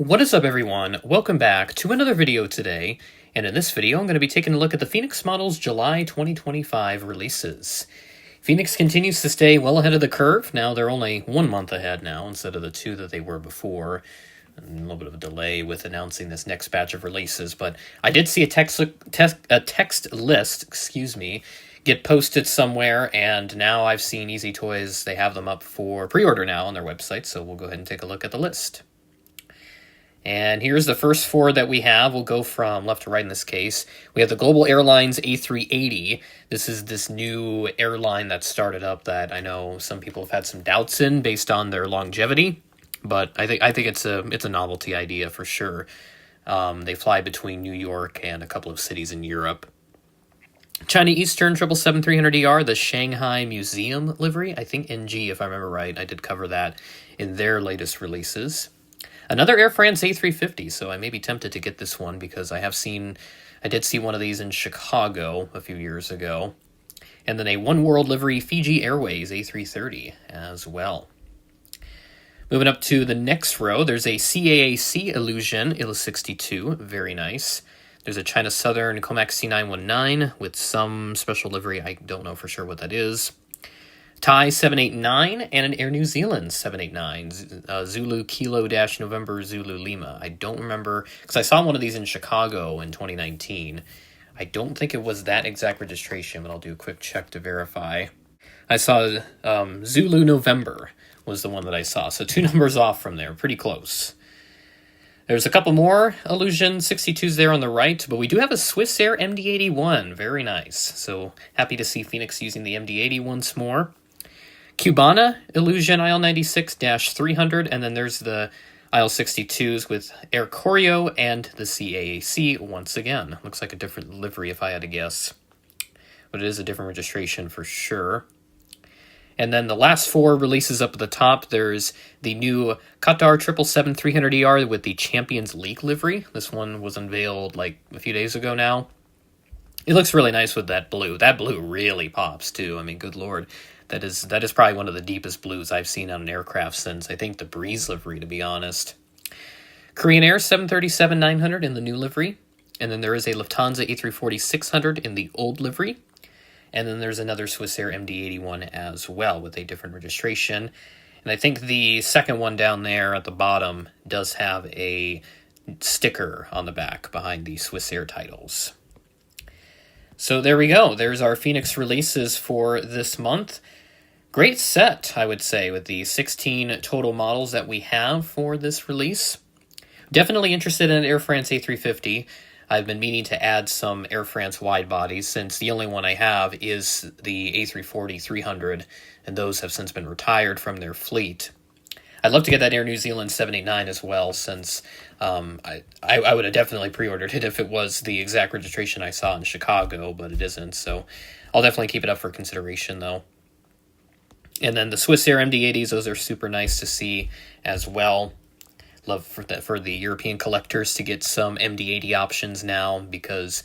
What is up, everyone? Welcome back to another video today, and in this video I'm going to be taking a look at the Phoenix Models July 2025 releases. Phoenix continues to stay well ahead of the curve. Now they're only 1 month ahead now instead of the 2 that they were before. And a little bit of a delay with announcing this next batch of releases, but I did see a text list, get posted somewhere, and now I've seen Easy Toys, they have them up for pre-order now on their website, so we'll go ahead and take a look at the list. And here's the first 4 that we have. We'll go from left to right in this case. We have the Global Airlines A380. This is this new airline that started up that I know some people have had some doubts in based on their longevity, but I think it's a novelty idea for sure. They fly between New York and a couple of cities in Europe. China Eastern 777-300ER, the Shanghai Museum livery. I think NG, if I remember right. I did cover that in their latest releases. Another Air France A350, so I may be tempted to get this one because I did see one of these in Chicago a few years ago. And then a One World livery Fiji Airways A330 as well. Moving up to the next row, there's a CAAC Illusion Il-62, very nice. There's a China Southern Comac C919 with some special livery, I don't know for sure what that is. Thai 789 and an Air New Zealand 789, Zulu Kilo - November Zulu Lima. I don't remember, because I saw one of these in Chicago in 2019. I don't think it was that exact registration, but I'll do a quick check to verify. I saw Zulu November was the one that I saw, so 2 numbers off from there, pretty close. There's a couple more Illusion 62s there on the right, but we do have a Swiss Air MD-81, very nice. So happy to see Phoenix using the MD-80 once more. Cubana Illusion IL-96-300, and then there's the IL-62s with Air Koryo and the CAAC once again. Looks like a different livery if I had to guess, but it is a different registration for sure. And then the last 4 releases up at the top, there's the new Qatar 777-300ER with the Champions League livery. This one was unveiled like a few days ago now. It looks really nice with that blue. That blue really pops too. I mean, good lord. That is probably one of the deepest blues I've seen on an aircraft since, I think, the Breeze livery, to be honest. Korean Air 737-900 in the new livery. And then there is a Lufthansa A340-600 in the old livery. And then there's another Swiss Air MD-81 as well with a different registration. And I think the second one down there at the bottom does have a sticker on the back behind the Swiss Air titles. So there we go. There's our Phoenix releases for this month. Great set, I would say, with the 16 total models that we have for this release. Definitely interested in an Air France A350. I've been meaning to add some Air France wide bodies since the only one I have is the A340-300, and those have since been retired from their fleet. I'd love to get that Air New Zealand 789 as well, since I would have definitely pre-ordered it if it was the exact registration I saw in Chicago, but it isn't, so I'll definitely keep it up for consideration, though. And then the Swiss Air MD-80s, those are super nice to see as well. Love for the European collectors to get some MD-80 options now, because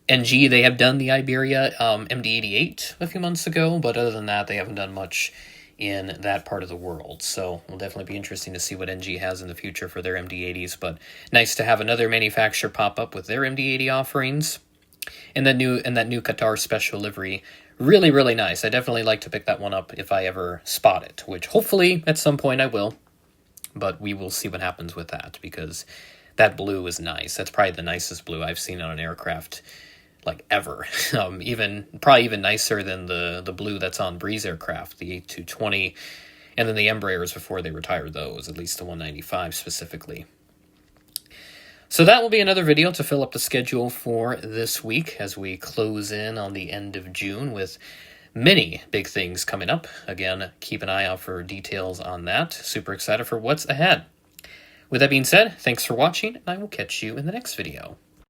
NG, they have done the Iberia MD-88 a few months ago, but other than that, they haven't done much in that part of the world. So it'll definitely be interesting to see what NG has in the future for their MD-80s, but nice to have another manufacturer pop up with their MD-80 offerings. And that new Qatar special livery, really, really nice. I definitely like to pick that one up if I ever spot it, which hopefully at some point I will. But we will see what happens with that, because that blue is nice. That's probably the nicest blue I've seen on an aircraft, like, ever. Probably even nicer than the blue that's on Breeze aircraft, the A220, and then the Embraers before they retired those, at least the 195 specifically. So that will be another video to fill up the schedule for this week as we close in on the end of June with many big things coming up. Again, keep an eye out for details on that. Super excited for what's ahead. With that being said, thanks for watching, and I will catch you in the next video.